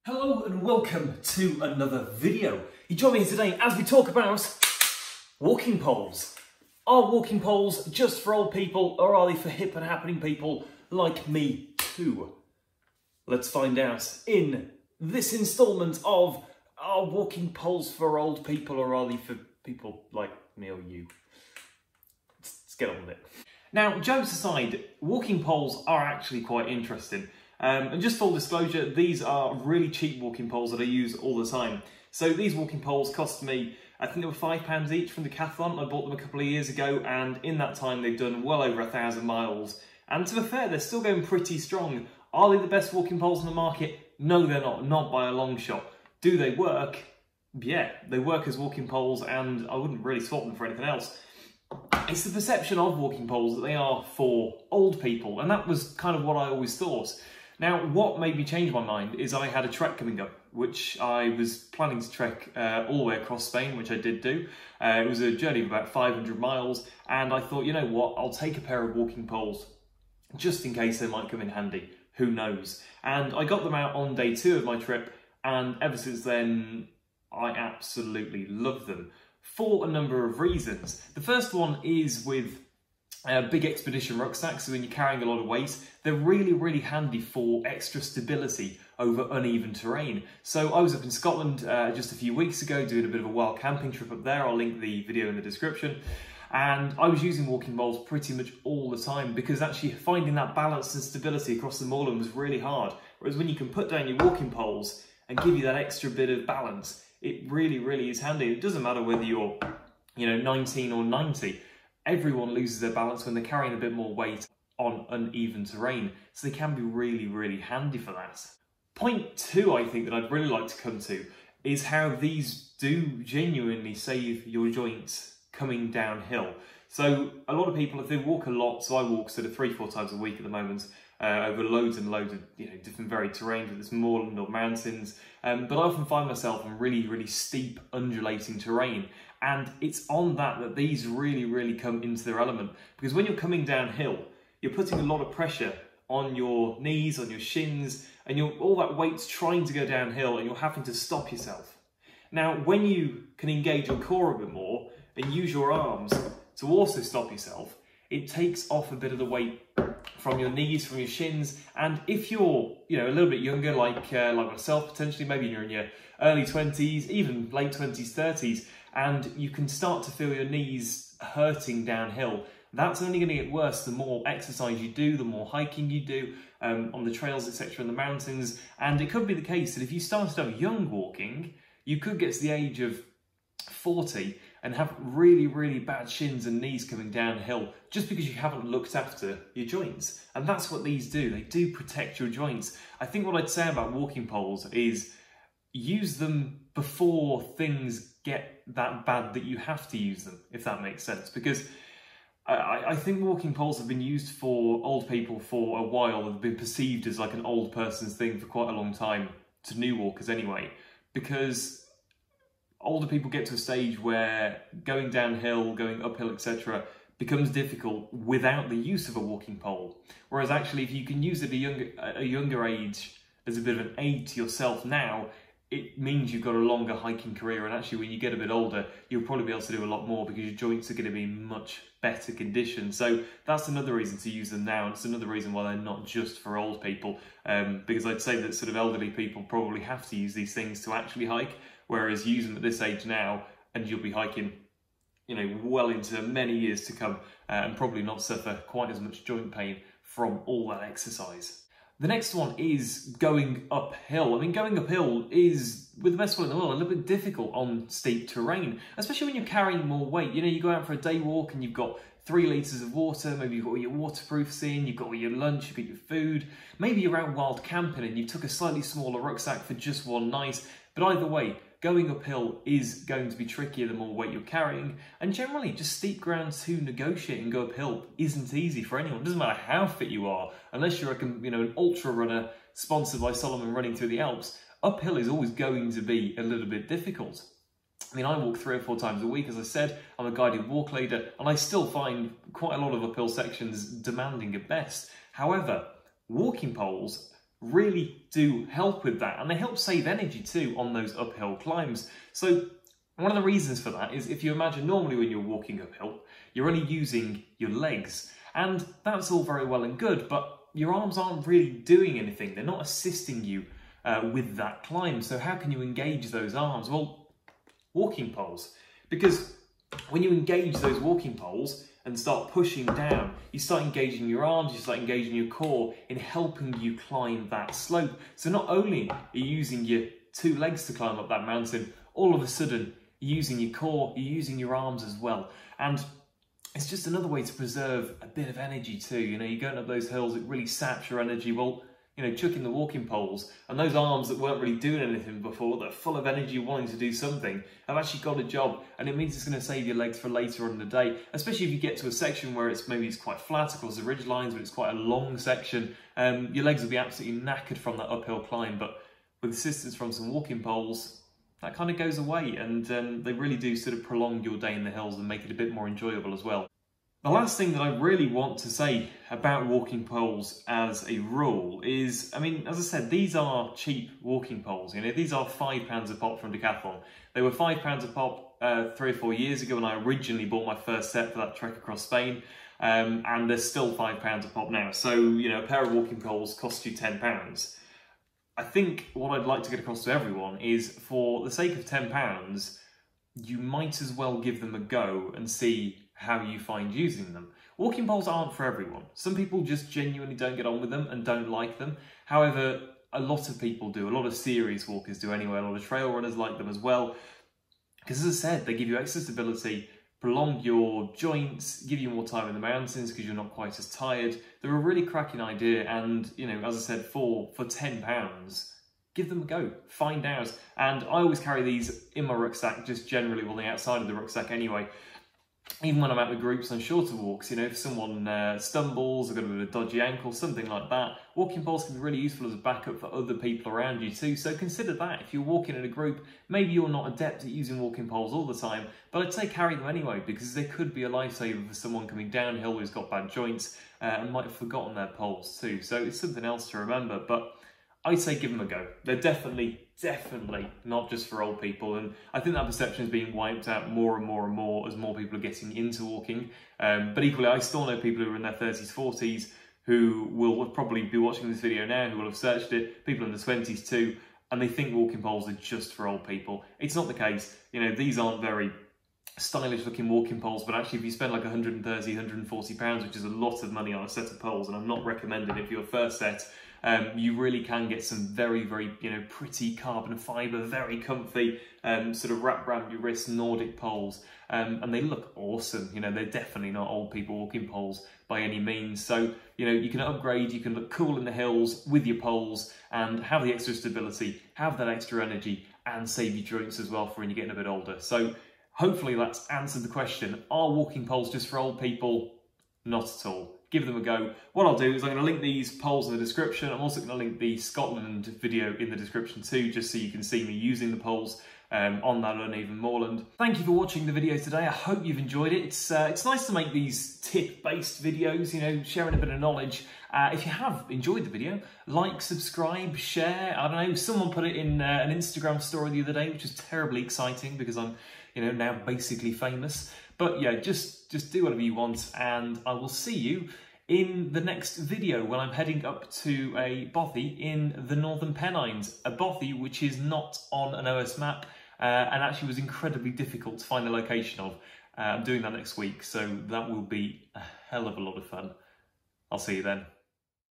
Hello and welcome to another video. You join me here today as we talk about walking poles. Are walking poles just for old people or are they for hip and happening people like me too? Let's find out in this instalment of are walking poles for old people or are they for people like me or you? Let's get on with it. Now, jokes aside, walking poles are actually quite interesting. And just full disclosure, these are really cheap walking poles that I use all the time. So these walking poles cost me, I think they were £5 each from Decathlon. I bought them a couple of years ago, and in that time they've done well over 1,000 miles. And to be fair, they're still going pretty strong. Are they the best walking poles on the market? No, they're not by a long shot. Do they work? Yeah, they work as walking poles, and I wouldn't really swap them for anything else. It's the perception of walking poles that they are for old people, and that was kind of what I always thought. Now, what made me change my mind is I had a trek coming up, which I was planning to trek all the way across Spain, which I did do. It was a journey of about 500 miles, and I thought, you know what, I'll take a pair of walking poles, just in case they might come in handy. Who knows? And I got them out on day 2 of my trip, and ever since then, I absolutely love them, for a number of reasons. The first one is with big expedition rucksacks, so when you're carrying a lot of weight, they're really handy for extra stability over uneven terrain. So I was up in Scotland just a few weeks ago doing a bit of a wild camping trip up there. I'll link the video in the description. And I was using walking poles pretty much all the time because actually finding that balance and stability across the moorland was really hard. Whereas when you can put down your walking poles and give you that extra bit of balance, it really is handy. It doesn't matter whether you're, 19 or 90. Everyone loses their balance when they're carrying a bit more weight on uneven terrain, so they can be really handy for that. Point 2, I think, that I'd really like to come to is how these do genuinely save your joints coming downhill. So a lot of people, if they walk a lot, so I walk sort of 3-4 times a week at the moment, over loads and loads of different varied terrain, whether it's moorland or mountains, but I often find myself in really steep undulating terrain. And it's on that these really come into their element. Because when you're coming downhill, you're putting a lot of pressure on your knees, on your shins, and all that weight's trying to go downhill and you're having to stop yourself. Now, when you can engage your core a bit more and use your arms to also stop yourself, it takes off a bit of the weight from your knees, from your shins. And if you're, a little bit younger, like myself, potentially, maybe you're in your early 20s, even late 20s, 30s, and you can start to feel your knees hurting downhill, that's only going to get worse the more exercise you do, the more hiking you do on the trails, etc., in the mountains. And it could be the case that if you started out young walking, you could get to the age of 40 and have really bad shins and knees coming downhill just because you haven't looked after your joints. And that's what these do. They do protect your joints. I think what I'd say about walking poles is use them before things get that bad that you have to use them, if that makes sense. Because I think walking poles have been used for old people for a while. They've been perceived as like an old person's thing for quite a long time, to new walkers anyway, because older people get to a stage where going downhill, going uphill, etc. becomes difficult without the use of a walking pole. Whereas actually, if you can use it at a younger age as a bit of an aid to yourself now, it means you've got a longer hiking career, and actually when you get a bit older, you'll probably be able to do a lot more because your joints are going to be in much better condition. So that's another reason to use them now, and it's another reason why they're not just for old people, because I'd say that sort of elderly people probably have to use these things to actually hike, whereas use them at this age now and you'll be hiking well into many years to come, and probably not suffer quite as much joint pain from all that exercise. The next one is going uphill. I mean, going uphill is, with the best will in the world, a little bit difficult on steep terrain, especially when you're carrying more weight. You go out for a day walk and you've got 3 litres of water, maybe you've got all your waterproofs in, you've got all your lunch, you've got your food. Maybe you're out wild camping and you took a slightly smaller rucksack for just one night. But either way, going uphill is going to be trickier the more weight you're carrying, and generally just steep ground to negotiate and go uphill isn't easy for anyone. It doesn't matter how fit you are, unless you're an ultra runner sponsored by Solomon running through the Alps, uphill is always going to be a little bit difficult. I mean, I walk 3 or 4 times a week, as I said. I'm a guided walk leader, and I still find quite a lot of uphill sections demanding at best. However, walking poles really do help with that, and they help save energy too on those uphill climbs. So one of the reasons for that is, if you imagine normally when you're walking uphill, you're only using your legs, and that's all very well and good, but your arms aren't really doing anything. They're not assisting you with that climb. So how can you engage those arms? Well, walking poles. Because when you engage those walking poles and start pushing down, you start engaging your arms, you start engaging your core in helping you climb that slope. So not only are you using your two legs to climb up that mountain, all of a sudden you're using your core, you're using your arms as well. And it's just another way to preserve a bit of energy too. You know, you're going up those hills, it really saps your energy. Well, you know, chucking the walking poles, and those arms that weren't really doing anything before, that are full of energy wanting to do something, have actually got a job, and it means it's going to save your legs for later on in the day, especially if you get to a section where maybe it's quite flat across the ridge lines, but it's quite a long section. Your legs will be absolutely knackered from that uphill climb, but with assistance from some walking poles, that kind of goes away, and they really do sort of prolong your day in the hills and make it a bit more enjoyable as well. The last thing that I really want to say about walking poles as a rule is, I mean, as I said, these are cheap walking poles. You know, these are £5 a pop from Decathlon. They were £5 a pop 3 or 4 years ago when I originally bought my first set for that trek across Spain, and they're still £5 a pop now. So, you know, a pair of walking poles costs you £10. I think what I'd like to get across to everyone is, for the sake of £10, you might as well give them a go and see how you find using them. Walking poles aren't for everyone. Some people just genuinely don't get on with them and don't like them. However, a lot of people do. A lot of serious walkers do anyway. A lot of trail runners like them as well. Because as I said, they give you extra stability, prolong your joints, give you more time in the mountains because you're not quite as tired. They're a really cracking idea, and, you know, as I said, for £10, give them a go, find out. And I always carry these in my rucksack, just generally on the outside of the rucksack anyway. Even when I'm out with groups on shorter walks, you know, if someone stumbles or got a bit of a dodgy ankle, something like that, walking poles can be really useful as a backup for other people around you too. So consider that. If you're walking in a group, maybe you're not adept at using walking poles all the time, but I'd say carry them anyway, because they could be a lifesaver for someone coming downhill who's got bad joints and might have forgotten their poles too. So it's something else to remember, but I'd say give them a go. They're definitely not just for old people, and I think that perception is being wiped out more and more and more as more people are getting into walking. But equally, I still know people who are in their 30s, 40s who will probably be watching this video now, who will have searched it, people in the 20s too, and they think walking poles are just for old people. It's not the case. You know, these aren't very stylish looking walking poles, but actually if you spend like £130, £140, which is a lot of money on a set of poles, and I'm not recommending it for your first set, you really can get some very, you know, pretty carbon fibre, very comfy, sort of wrap around your wrist Nordic poles, and they look awesome. You know, they're definitely not old people walking poles by any means. So, you know, you can upgrade, you can look cool in the hills with your poles and have the extra stability, have that extra energy, and save your joints as well for when you're getting a bit older. So hopefully that's answered the question. Are walking poles just for old people? Not at all. Give them a go. What I'll do is I'm going to link these poles in the description. I'm also going to link the Scotland video in the description too, just so you can see me using the poles on that uneven moorland. Thank you for watching the video today. I hope you've enjoyed it. It's nice to make these tip-based videos, you know, sharing a bit of knowledge. If you have enjoyed the video, like, subscribe, share. I don't know, someone put it in an Instagram story the other day, which is terribly exciting because I'm, you know, now basically famous. But yeah, just do whatever you want, and I will see you in the next video when I'm heading up to a bothy in the Northern Pennines. A bothy which is not on an OS map and actually was incredibly difficult to find the location of. I'm doing that next week, so that will be a hell of a lot of fun. I'll see you then.